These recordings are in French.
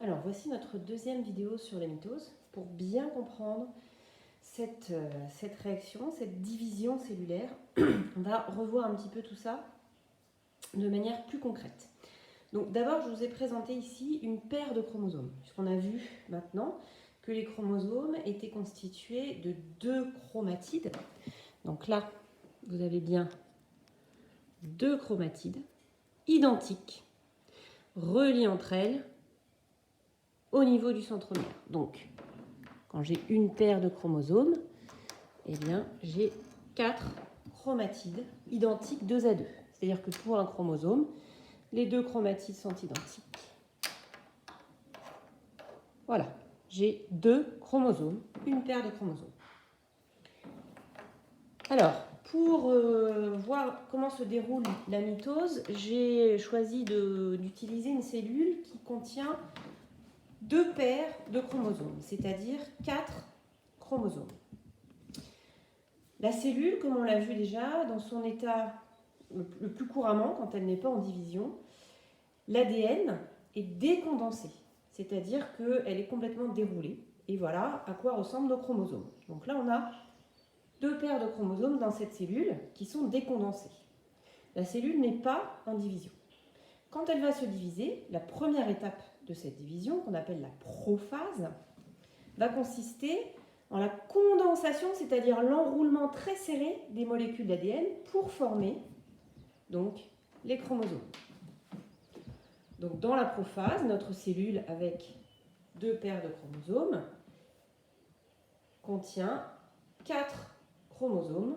Alors, voici notre deuxième vidéo sur les mitoses pour bien comprendre cette réaction, cette division cellulaire. On va revoir un petit peu tout ça de manière plus concrète. Donc d'abord, je vous ai présenté ici une paire de chromosomes, puisqu'on a vu maintenant que les chromosomes étaient constitués de 2 chromatides. Donc là, vous avez bien 2 chromatides identiques, reliées entre elles au niveau du centromère. Donc, quand j'ai une paire de chromosomes, eh bien, j'ai 4 chromatides identiques 2 à 2. C'est-à-dire que pour un chromosome, les 2 chromatides sont identiques. Voilà, j'ai 2 chromosomes, une paire de chromosomes. Alors, pour voir comment se déroule la mitose, j'ai choisi d'utiliser une cellule qui contient 2 paires de chromosomes, c'est-à-dire 4 chromosomes. La cellule, comme on l'a vu déjà, dans son état le plus couramment, quand elle n'est pas en division, l'ADN est décondensé, c'est-à-dire qu'elle est complètement déroulée. Et voilà à quoi ressemblent nos chromosomes. Donc là, on a 2 paires de chromosomes dans cette cellule qui sont décondensés. La cellule n'est pas en division. Quand elle va se diviser, la première étape de cette division, qu'on appelle la prophase, va consister en la condensation, c'est-à-dire l'enroulement très serré des molécules d'ADN pour former donc les chromosomes. Donc dans la prophase, notre cellule avec 2 paires de chromosomes contient 4 chromosomes.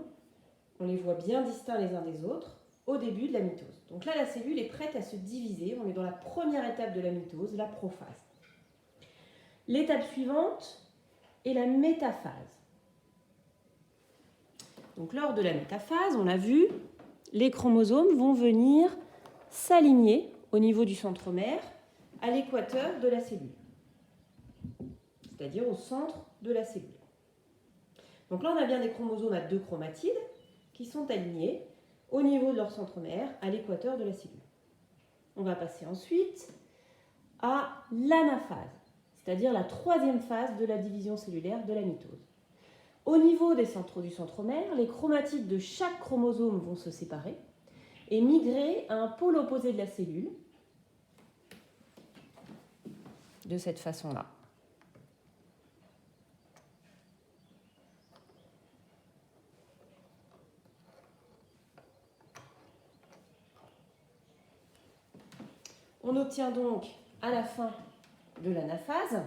On les voit bien distincts les uns des autres au début de la mitose. Donc là, la cellule est prête à se diviser. On est dans la première étape de la mitose, la prophase. L'étape suivante est la métaphase. Donc lors de la métaphase, on l'a vu, les chromosomes vont venir s'aligner au niveau du centromère à l'équateur de la cellule, c'est-à-dire au centre de la cellule. Donc là, on a bien des chromosomes à 2 chromatides qui sont alignés au niveau de leur centromère à l'équateur de la cellule. On va passer ensuite à l'anaphase, c'est-à-dire la 3e phase de la division cellulaire de la mitose. Au niveau des centraux du centromère, les chromatides de chaque chromosome vont se séparer et migrer à un pôle opposé de la cellule, de cette façon-là. On obtient donc à la fin de l'anaphase,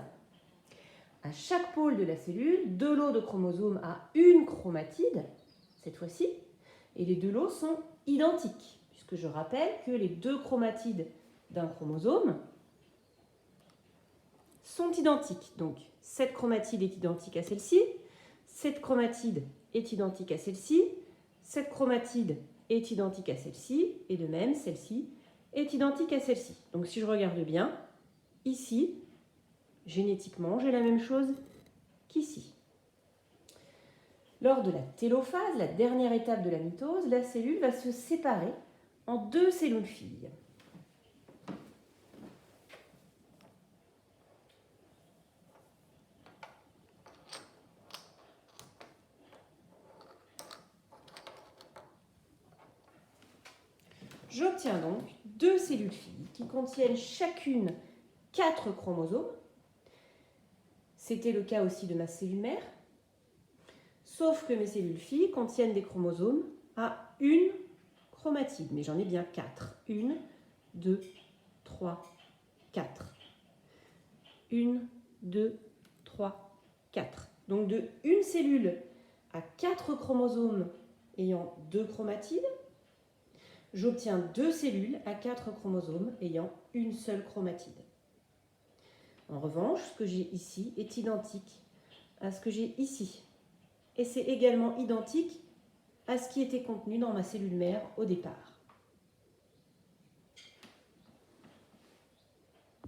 à chaque pôle de la cellule, 2 lots de chromosomes à une chromatide, cette fois-ci, et les 2 lots sont identiques, puisque je rappelle que les 2 chromatides d'un chromosome sont identiques. Donc, cette chromatide est identique à celle-ci, cette chromatide est identique à celle-ci, cette chromatide est identique à celle-ci, et de même, celle-ci est identique à celle-ci. Donc, si je regarde bien, ici, génétiquement, j'ai la même chose qu'ici. Lors de la télophase, la dernière étape de la mitose, la cellule va se séparer en 2 cellules filles. J'obtiens donc 2 cellules filles qui contiennent chacune 4 chromosomes. C'était le cas aussi de ma cellule mère. Sauf que mes cellules filles contiennent des chromosomes à une chromatide. Mais j'en ai bien 4. 1, 2, 3, 4. 1, 2, 3, 4. Donc de une cellule à 4 chromosomes ayant 2 chromatides, j'obtiens 2 cellules à 4 chromosomes ayant une seule chromatide. En revanche, ce que j'ai ici est identique à ce que j'ai ici. Et c'est également identique à ce qui était contenu dans ma cellule mère au départ.